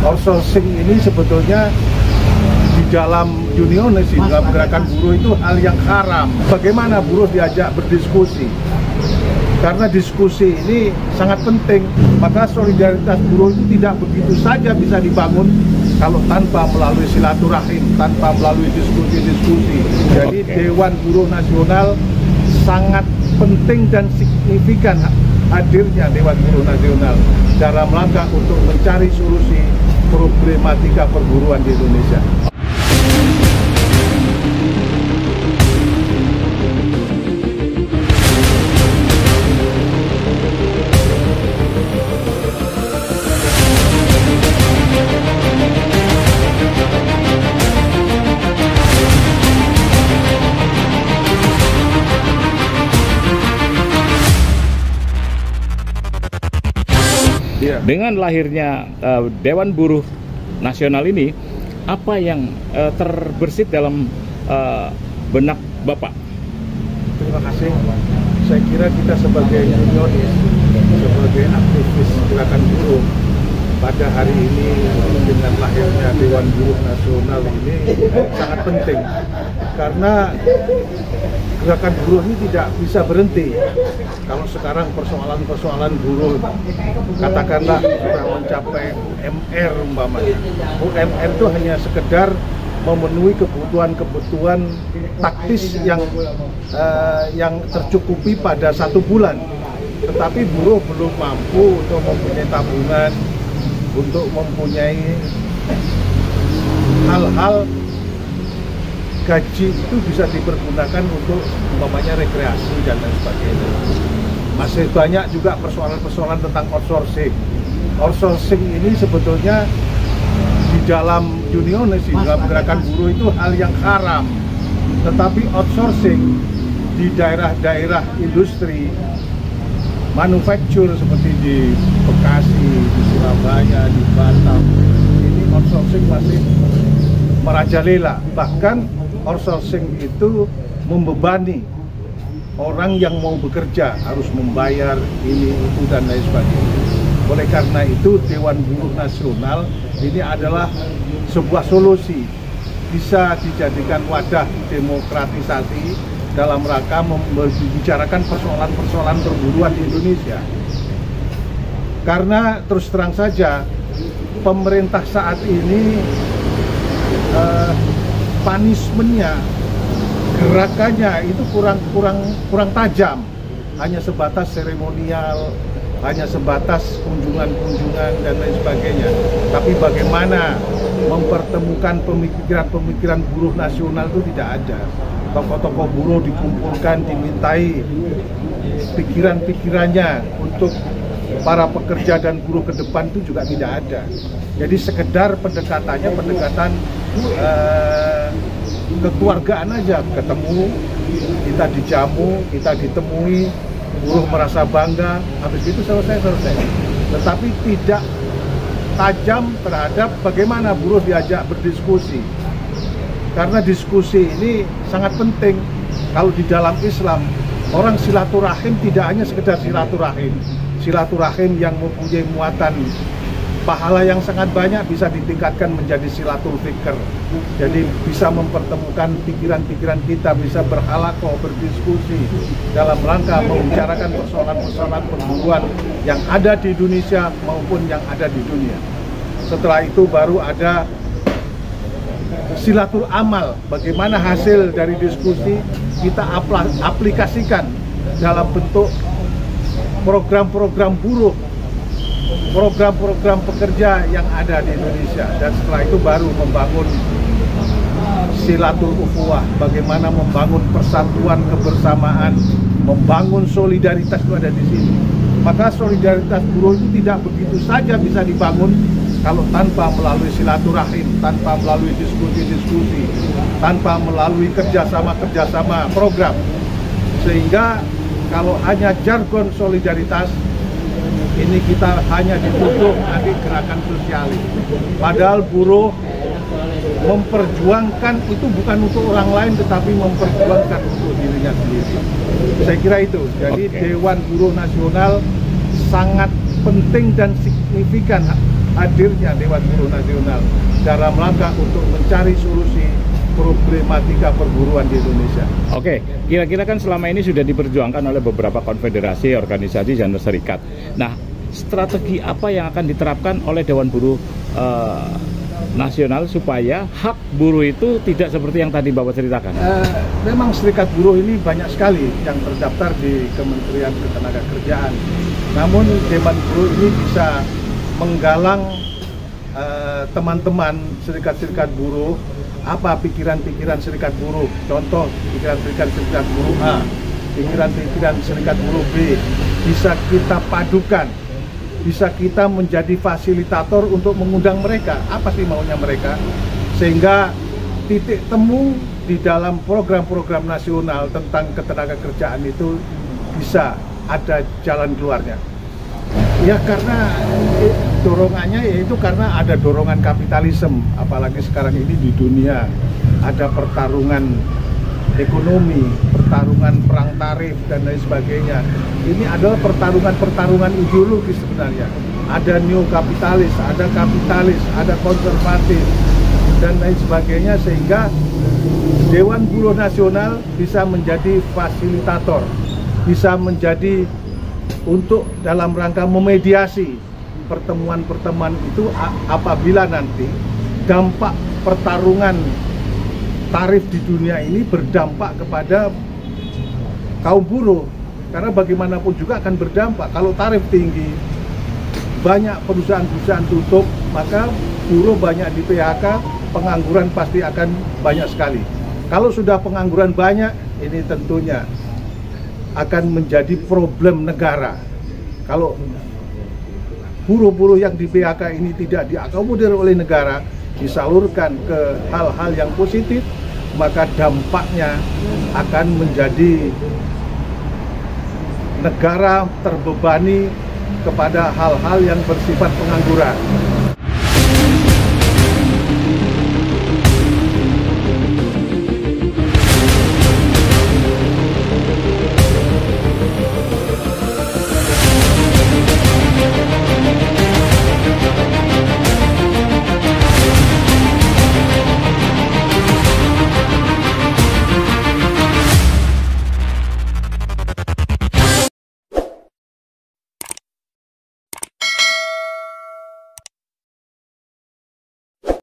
Outsourcing ini sebetulnya di dalam unionis, dalam gerakan buruh itu hal yang haram. Bagaimana buruh diajak berdiskusi? Karena diskusi ini sangat penting, maka solidaritas buruh itu tidak begitu saja bisa dibangun kalau tanpa melalui silaturahim, tanpa melalui diskusi-diskusi. Jadi Dewan Buruh Nasional sangat penting dan signifikan hadirnya Dewan Buruh Nasional dalam rangka untuk mencari solusi problematika perburuan di Indonesia. Dengan lahirnya Dewan Buruh Nasional ini, apa yang terbersit dalam benak Bapak? Terima kasih. Saya kira kita sebagai unionis, sebagai aktivis gerakan buruh, pada hari ini dengan lahirnya Dewan Buruh Nasional ini sangat penting. Karena gerakan buruh ini tidak bisa berhenti. Kalau sekarang persoalan-persoalan buruh, katakanlah sudah mencapai UMR umpamanya. UMR itu hanya sekedar memenuhi kebutuhan-kebutuhan taktis yang tercukupi pada 1 bulan. Tetapi buruh belum mampu untuk mempunyai tabungan, untuk mempunyai hal-hal gaji itu bisa dipergunakan untuk umpamanya rekreasi dan lain sebagainya. Masih banyak juga persoalan-persoalan tentang outsourcing. Outsourcing ini sebetulnya di dalam unionis, dalam gerakan buruh itu hal yang haram. Tetapi outsourcing di daerah-daerah industri manufaktur seperti di Bekasi, di Surabaya, di Batam, ini outsourcing masih merajalela. Bahkan outsourcing itu membebani orang yang mau bekerja, harus membayar ini, itu, dan lain sebagainya. Oleh karena itu, Dewan Buruh Nasional ini adalah sebuah solusi, bisa dijadikan wadah demokratisasi dalam rangka membicarakan persoalan-persoalan perburuan di Indonesia. Karena terus terang saja, pemerintah saat ini punishment-nya, gerakannya itu kurang tajam, hanya sebatas seremonial, hanya sebatas kunjungan-kunjungan dan lain sebagainya. Tapi bagaimana mempertemukan pemikiran-pemikiran buruh nasional itu tidak ada. Tokoh-tokoh buruh dikumpulkan, dimintai pikiran-pikirannya untuk para pekerja dan buruh ke depan itu juga tidak ada. Jadi sekedar pendekatannya pendekatan kekeluargaan aja, ketemu, kita dijamu, kita ditemui, buruh merasa bangga, habis itu selesai. Tetapi tidak tajam terhadap bagaimana buruh diajak berdiskusi. Karena diskusi ini sangat penting. Kalau di dalam Islam, orang silaturahim tidak hanya sekedar silaturahim. Silaturahim yang mempunyai muatan pahala yang sangat banyak bisa ditingkatkan menjadi silatul fikr. Jadi bisa mempertemukan pikiran-pikiran kita, bisa berhalakoh, berdiskusi dalam rangka membicarakan persoalan-persoalan perburuan yang ada di Indonesia maupun yang ada di dunia. Setelah itu baru ada silatul amal, bagaimana hasil dari diskusi kita aplikasikan dalam bentuk program-program buruh, program-program pekerja yang ada di Indonesia. Dan setelah itu baru membangun silatul ukhuwah, bagaimana membangun persatuan kebersamaan, membangun solidaritas itu ada di sini. Maka solidaritas buruh itu tidak begitu saja bisa dibangun kalau tanpa melalui silaturahim, tanpa melalui diskusi-diskusi, tanpa melalui kerjasama program. Sehingga kalau hanya jargon solidaritas, ini kita hanya dituduh nanti gerakan sosialis. Padahal buruh memperjuangkan itu bukan untuk orang lain, tetapi memperjuangkan untuk dirinya sendiri. Saya kira itu. Jadi Dewan Buruh Nasional sangat penting dan signifikan hadirnya Dewan Buruh Nasional dalam rangka untuk mencari solusi problematika perburuan di Indonesia. Oke, kira-kira kan selama ini sudah diperjuangkan oleh beberapa konfederasi, organisasi, dan serikat. Nah, strategi apa yang akan diterapkan oleh Dewan Buruh Nasional supaya hak buruh itu tidak seperti yang tadi Bapak ceritakan? Memang serikat buruh ini banyak sekali yang terdaftar di Kementerian Ketenagakerjaan. Namun Dewan Buruh ini bisa menggalang teman-teman serikat-serikat buruh, apa pikiran-pikiran serikat buruh. Contoh, pikiran-pikiran serikat buruh A, pikiran-pikiran serikat buruh B, bisa kita padukan, bisa kita menjadi fasilitator untuk mengundang mereka, apa sih maunya mereka, sehingga titik temu di dalam program-program nasional tentang ketenagakerjaan itu bisa ada jalan keluarnya. Ya karena dorongannya yaitu karena ada dorongan kapitalisme, apalagi sekarang ini di dunia ada pertarungan ekonomi, pertarungan perang tarif dan lain sebagainya. Ini adalah pertarungan ideologis sebenarnya. Ada neokapitalis, ada kapitalis, ada konservatif dan lain sebagainya, sehingga Dewan Buruh Nasional bisa menjadi fasilitator, bisa menjadi untuk dalam rangka memediasi pertemuan-pertemuan itu apabila nanti dampak pertarungan tarif di dunia ini berdampak kepada kaum buruh, karena bagaimanapun juga akan berdampak. Kalau tarif tinggi, banyak perusahaan-perusahaan tutup, maka buruh banyak di PHK, pengangguran pasti akan banyak sekali. Kalau sudah pengangguran banyak, ini tentunya akan menjadi problem negara. Kalau buruh-buruh yang di PHK ini tidak diakomodir oleh negara, disalurkan ke hal-hal yang positif, maka dampaknya akan menjadi negara terbebani kepada hal-hal yang bersifat pengangguran.